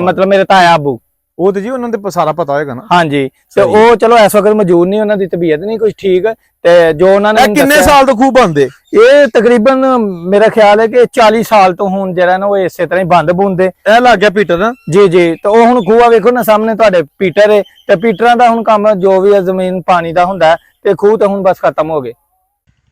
ਮਤਲਬ ਮੇਰੇ ਤਾਇਆ ਆਬੂ। ਉਹ ਤੇ ਜੀ ਉਹਨਾਂ ਦੇ ਸਾਰਾ ਪਤਾ ਹੋਏਗਾ ਨਾ। ਹਾਂਜੀ, ਤੇ ਉਹ ਚਲੋ ਇਸ ਵਕਤ ਮੌਜੂਦ ਨਹੀਂ, ਉਹਨਾਂ ਦੀ ਤਬੀਅਤ ਨਹੀਂ ਕੁਝ ਠੀਕ। ਤੇ ਜੋ ਉਹਨਾਂ ਨੇ ਕਿੰਨੇ ਸਾਲ ਤੋਂ ਖੂਹ ਬੰਦੇ? ਇਹ ਤਕਰੀਬਨ ਮੇਰਾ ਖਿਆਲ ਹੈ ਕਿ 40 ਸਾਲ ਤੋਂ ਹੁਣ ਜਿਹੜਾ ਨਾ ਉਹ ਇਸੇ ਤਰ੍ਹਾਂ ਹੀ ਬੰਦ ਬੁੰਦੇ। ਇਹ ਲੱਗ ਗਿਆ ਪੀਟਰ ਨਾ? ਜੀ ਜੀ। ਤੇ ਉਹ ਹੁਣ ਖੂਹਾ ਵੇਖੋ ਨਾ ਸਾਹਮਣੇ ਤੁਹਾਡੇ ਪੀਟਰ ਹੈ, ਤੇ ਪੀਟਰਾਂ ਦਾ ਹੁਣ ਕੰਮ ਜੋ ਵੀ ਹੈ ਜ਼ਮੀਨ ਪਾਣੀ ਦਾ ਹੁੰਦਾ, ਤੇ ਖੂਹ ਤਾਂ ਹੁਣ ਬਸ ਖਤਮ ਹੋ ਗਏ।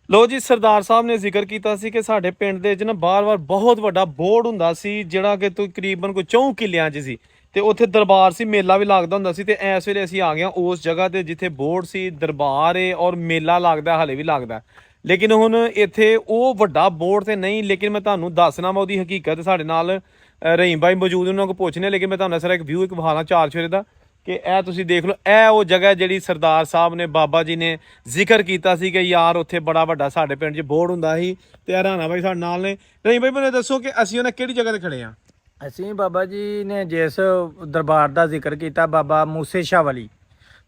ਲੋ ਜੀ, ਸਰਦਾਰ ਸਾਹਿਬ ਨੇ ਜ਼ਿਕਰ ਕੀਤਾ ਸੀ ਕਿ ਸਾਡੇ ਪਿੰਡ ਦੇ ਵਿੱਚ ਨਾ ਬਾਰ-ਬਾਰ ਬਹੁਤ ਵੱਡਾ ਬੋਰਡ ਹੁੰਦਾ ਸੀ, ਜਿਹੜਾ ਕਿ ਤਕਰੀਬਨ ਕੋਈ 4 ਕਿੱਲਿਆਂ 'ਚ ਸੀ। ਤੇ ਉੱਥੇ ਦਰਬਾਰ ਸੀ, ਮੇਲਾ ਵੀ ਲੱਗਦਾ ਹੁੰਦਾ ਸੀ। ਤੇ ਇਸ ਵੇਲੇ ਅਸੀਂ ਆ ਗਏ ਹਾਂ ਉਸ ਜਗ੍ਹਾ ਤੇ ਜਿੱਥੇ ਬੋਰਡ ਸੀ, ਦਰਬਾਰ ਏ ਔਰ ਮੇਲਾ ਲੱਗਦਾ, ਹਾਲੇ ਵੀ ਲੱਗਦਾ। ਲੇਕਿਨ ਹੁਣ ਇੱਥੇ ਉਹ ਵੱਡਾ ਬੋਰਡ ਤੇ ਨਹੀਂ। ਲੇਕਿਨ ਮੈਂ ਤੁਹਾਨੂੰ ਦੱਸਣਾ ਵਾ ਉਹਦੀ ਹਕੀਕਤ। ਸਾਡੇ ਨਾਲ ਰਹੀਮ ਭਾਈ ਮੌਜੂਦ, ਉਹਨਾਂ ਕੋਲ ਪੁੱਛਣੇ। ਲੇਕਿਨ ਮੈਂ ਤੁਹਾਨੂੰ ਸਾਰਾ ਇੱਕ ਵਿਊ ਇੱਕ ਵਿਖਾਣਾ ਚਾਰ ਚੁਫੇਰੇ ਦਾ, ਕਿ ਇਹ ਤੁਸੀਂ ਦੇਖ ਲਓ, ਇਹ ਉਹ ਜਗ੍ਹਾ ਜਿਹੜੀ ਸਰਦਾਰ ਸਾਹਿਬ ਨੇ, ਬਾਬਾ ਜੀ ਨੇ ਜ਼ਿਕਰ ਕੀਤਾ ਸੀ ਕਿ ਯਾਰ ਉੱਥੇ ਬੜਾ ਵੱਡਾ ਸਾਡੇ ਪਿੰਡ 'ਚ ਬੋਰਡ ਹੁੰਦਾ ਸੀ। ਤੇ ਰਾਣਾ ਭਾਈ ਸਾਡੇ ਨਾਲ ਨੇ। ਰਹੀਮ ਭਾਈ ਮੈਨੂੰ ਦੱਸੋ ਕਿ ਅਸੀਂ ਉਹਨਾਂ ਕਿਹੜੀ ਜਗ੍ਹਾ ਤੇ ਖੜੇ ਆ? ਅਸੀਂ ਬਾਬਾ ਜੀ ਨੇ ਜਿਸ ਦਰਬਾਰ ਦਾ ਜ਼ਿਕਰ ਕੀਤਾ, ਬਾਬਾ ਮੂਸੇ ਸ਼ਾਹ ਵਾਲੀ,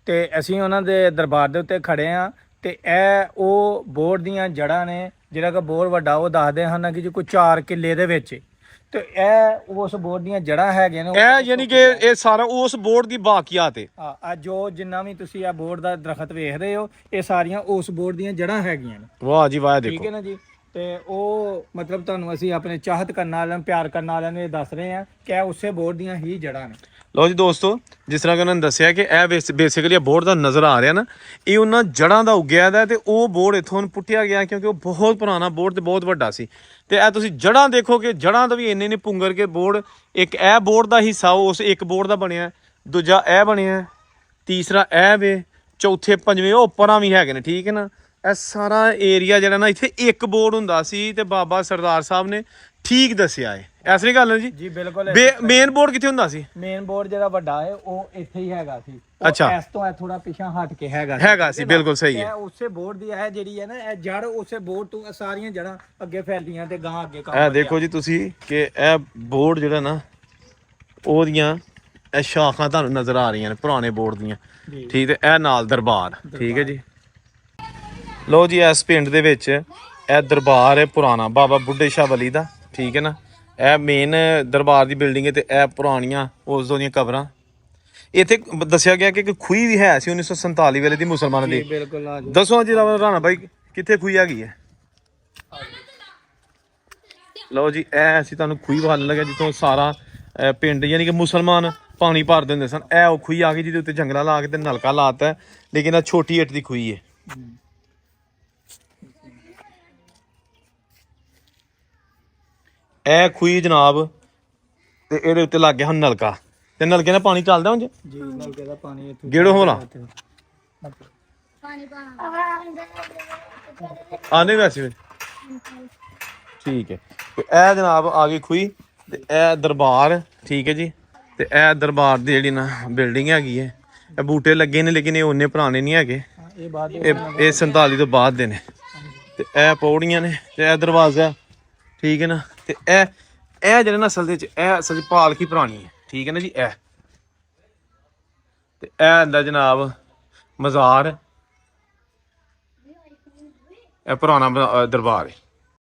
ਤੇ ਅਸੀਂ ਉਹਨਾਂ ਦੇ ਦਰਬਾਰ ਦੇ ਉੱਤੇ ਖੜੇ ਆ ਤੇ ਇਹ ਉਹ ਬੋਰ ਦੀਆਂ ਜੜ੍ਹਾਂ ਨੇ, ਜਿਹੜਾ ਕਿ ਬੋਰ ਵੱਡਾ ਉਹ ਦੱਸਦੇ ਹਨ ਕਿ ਜੀ ਕੋਈ 4 ਕਿੱਲੇ ਦੇ ਵਿੱਚ ਤੇ ਇਹ ਉਸ ਬੋਰ ਦੀਆਂ ਜੜ੍ਹਾਂ ਹੈਗੀਆਂ ਨੇ। ਇਹ ਯਾਨੀ ਕਿ ਇਹ ਸਾਰਾ ਉਸ ਬੋਰਡ ਦੀ ਬਾਕੀਆਤ ਹੈ। ਆ ਜੋ ਜਿੰਨਾ ਵੀ ਤੁਸੀਂ ਆ ਬੋਰ ਦਾ ਦਰਖਤ ਵੇਖ ਰਹੇ ਹੋ ਇਹ ਸਾਰੀਆਂ ਉਸ ਬੋਰ ਦੀਆਂ ਜੜ੍ਹਾਂ ਹੈਗੀਆਂ ਨੇ। ਵਾਹ ਜੀ ਵਾਹ, ਠੀਕ ਦੇਖੋ ਹੈ ਨਾ ਜੀ। ਤੇ ਉਹ ਮਤਲਬ ਤੁਹਾਨੂੰ ਅਸੀਂ ਆਪਣੇ ਚਾਹਤ ਕਰਨ ਵਾਲਿਆਂ ਨੂੰ, ਪਿਆਰ ਕਰਨ ਵਾਲਿਆਂ ਨੂੰ ਇਹ ਦੱਸ ਰਹੇ ਆ ਕਿ ਇਹ ਉਸੇ ਬੋਰ ਦੀਆਂ ਹੀ ਜੜ੍ਹਾਂ ਨੇ। ਲਓ ਜੀ ਦੋਸਤੋ, ਜਿਸ ਤਰ੍ਹਾਂ ਕਿ ਉਹਨਾਂ ਨੇ ਦੱਸਿਆ ਕਿ ਇਹ ਬੇਸਿਕਲੀ ਬੋਰਡ ਦਾ ਨਜ਼ਰ ਆ ਰਿਹਾ ਨਾ, ਇਹ ਉਹਨਾਂ ਜੜ੍ਹਾਂ ਦਾ ਉੱਗਿਆ ਦਾ ਤੇ ਉਹ ਬੋਰਡ ਇੱਥੋਂ ਪੁੱਟਿਆ ਗਿਆ ਕਿਉਂਕਿ ਉਹ ਬਹੁਤ ਪੁਰਾਣਾ ਬੋਰਡ ਤੇ ਬਹੁਤ ਵੱਡਾ ਸੀ। ਤੇ ਇਹ ਤੁਸੀਂ ਜੜ੍ਹਾਂ ਦੇਖੋ ਕਿ ਜੜ੍ਹਾਂ ਦਾ ਵੀ ਇੰਨੇ ਨੇ ਪੁੰਗਰ ਕੇ ਬੋਰਡ, ਇੱਕ ਇਹ ਬੋਰਡ ਦਾ ਹਿੱਸਾ ਉਸ ਇੱਕ ਬੋਰਡ ਦਾ ਬਣਿਆ, ਦੂਜਾ ਇਹ ਬਣਿਆ, ਤੀਸਰਾ ਇਹ ਵੇ, ਚੌਥੇ ਪੰਜਵੇਂ ਉਹ ਉੱਪਰਾਂ ਵੀ ਹੈਗੇ ਨੇ। ਠੀਕ ਹੈ ਨਾ, ਇਹ ਸਾਰਾ ਏਰੀਆ ਜਿਹੜਾ ਨਾ ਇੱਥੇ ਇੱਕ ਬੋਰਡ ਹੁੰਦਾ ਸੀ ਤੇ ਬਾਬਾ ਸਰਦਾਰ ਸਾਹਿਬ ਨੇ ਠੀਕ ਦੱਸਿਆ ਹੈ। ਐਸੀ ਗੱਲ ਹੈ ਜੀ? ਜੀ ਬਿਲਕੁਲ। ਮੇਨ ਬੋਰਡ ਕਿੱਥੇ ਹੁੰਦਾ ਸੀ? ਮੇਨ ਬੋਰਡ ਜਿਹੜਾ ਵੱਡਾ ਹੈ ਉਹ ਇੱਥੇ ਹੀ ਹੈਗਾ ਸੀ। ਉਹ ਅੱਛਾ। ਇਸ ਤੋਂ ਇਹ ਥੋੜਾ ਪਿਛਾਂ ਹਟ ਕੇ ਹੈਗਾ ਸੀ, ਬਿਲਕੁਲ ਸਹੀ ਹੈ। ਇਹ ਉਸੇ ਬੋਰਡ ਦੀ ਇਹ ਜਿਹੜੀ ਹੈ ਨਾ, ਇਹ ਜੜ ਉਸੇ ਬੋਰਡ ਤੋਂ ਇਹ ਸਾਰੀਆਂ ਜੜਾਂ ਅੱਗੇ ਫੈਲਦੀਆਂ ਤੇ ਗਾਂ ਅੱਗੇ ਇਹ ਦੇਖੋ ਜੀ ਤੁਸੀਂ ਕਿ ਇਹ ਬੋਰਡ ਜਿਹੜਾ ਨਾ ਉਹਦੀਆਂ ਇਹ ਸ਼ਾਖਾਂ ਤੁਹਾਨੂੰ ਨਜ਼ਰ ਆ ਰਹੀਆਂ ਨੇ ਪੁਰਾਣੇ ਬੋਰਡ ਦੀਆਂ। ਠੀਕ ਹੈ, ਇਹ ਨਾਲ ਦਰਬਾਰ। ਠੀਕ ਹੈ ਜੀ। ਲਓ ਜੀ, ਇਸ ਪਿੰਡ ਦੇ ਵਿੱਚ ਇਹ ਦਰਬਾਰ ਹੈ ਪੁਰਾਣਾ ਬਾਬਾ ਬੁੱਢੇ ਸ਼ਾਹ ਵਲੀ ਦਾ। ਠੀਕ ਹੈ ਨਾ, ਇਹ ਮੇਨ ਦਰਬਾਰ ਦੀ ਬਿਲਡਿੰਗ ਹੈ ਤੇ ਇਹ ਪੁਰਾਣੀਆਂ ਉਸ ਦੀਆਂ ਕਬਰਾਂ। ਇੱਥੇ ਦੱਸਿਆ ਗਿਆ ਕਿ ਇੱਕ ਖੂਹੀ ਵੀ ਹੈ ਸੀ 1947 ਵੇਲੇ ਦੀ ਮੁਸਲਮਾਨਾਂ ਦੀ। ਬਿਲਕੁਲ। ਦੱਸੋ ਜੀ ਰਾਣਾ ਬਾਈ, ਕਿੱਥੇ ਖੂਹੀ ਹੈਗੀ ਹੈ? ਲਓ ਜੀ, ਇਹ ਅਸੀਂ ਤੁਹਾਨੂੰ ਖੂਹੀ ਵਿਖਾਉਣ ਲੱਗੇ ਜਿੱਥੋਂ ਸਾਰਾ ਪਿੰਡ ਯਾਨੀ ਕਿ ਮੁਸਲਮਾਨ ਪਾਣੀ ਭਰਦੇ ਹੁੰਦੇ ਸਨ। ਇਹ ਉਹ ਖੂਹੀ ਆ ਗਈ ਜਿਹਦੇ ਉੱਤੇ ਜੰਗਲਾ ਲਾ ਕੇ ਤੇ ਨਲਕਾ ਲਾਤਾ, ਲੇਕਿਨ ਇਹ ਛੋਟੀ ਇੱਟ ਦੀ ਖੂਹੀ ਹੈ। ਇਹ ਖੂਹੀ ਜਨਾਬ ਤੇ ਇਹਦੇ ਉੱਤੇ ਲੱਗ ਗਿਆ ਹੁਣ ਨਲਕਾ, ਤੇ ਨਲਕੇ ਨਾਲ ਪਾਣੀ ਚੱਲਦਾ ਉਂਝ ਜੀ। ਨਲਕੇ ਦਾ ਪਾਣੀ ਇੱਥੇ ਗੇੜੋ ਹੋਲਾ ਆਨੇ ਵੈਸੇ। ਠੀਕ ਹੈ, ਤੇ ਇਹ ਜਨਾਬ ਆ ਗਈ ਖੂਹੀ ਤੇ ਇਹ ਦਰਬਾਰ। ਠੀਕ ਹੈ ਜੀ। ਤੇ ਇਹ ਦਰਬਾਰ ਦੀ ਜਿਹੜੀ ਨਾ ਬਿਲਡਿੰਗ ਹੈਗੀ ਹੈ, ਇਹ ਬੂਟੇ ਲੱਗੇ ਨੇ ਲੇਕਿਨ ਇਹ ਉਹਨੇ ਪੁਰਾਣੇ ਨਹੀਂ ਹੈਗੇ, ਇਹ ਬਾਅਦ ਇਹ 47 ਤੋਂ ਬਾਅਦ ਦੇ ਨੇ। ਤੇ ਇਹ ਪੌੜੀਆਂ ਨੇ ਤੇ ਇਹ ਦਰਵਾਜ਼ਾ। ਠੀਕ ਹੈ ਨਾ, ਤੇ ਇਹ ਜਿਹੜੇ ਨਾ ਅਸਲ ਦੇ ਵਿੱਚ ਇਹ ਅਸਲ ਪਾਲਕੀ ਪੁਰਾਣੀ ਹੈ। ਠੀਕ ਹੈ ਨਾ ਜੀ। ਇਹ ਤੇ ਇਹ ਅੰਦਰ ਜਨਾਬ ਮਜ਼ਾਰ, ਇਹ ਪੁਰਾਣਾ ਦਰਬਾਰ ਹੈ।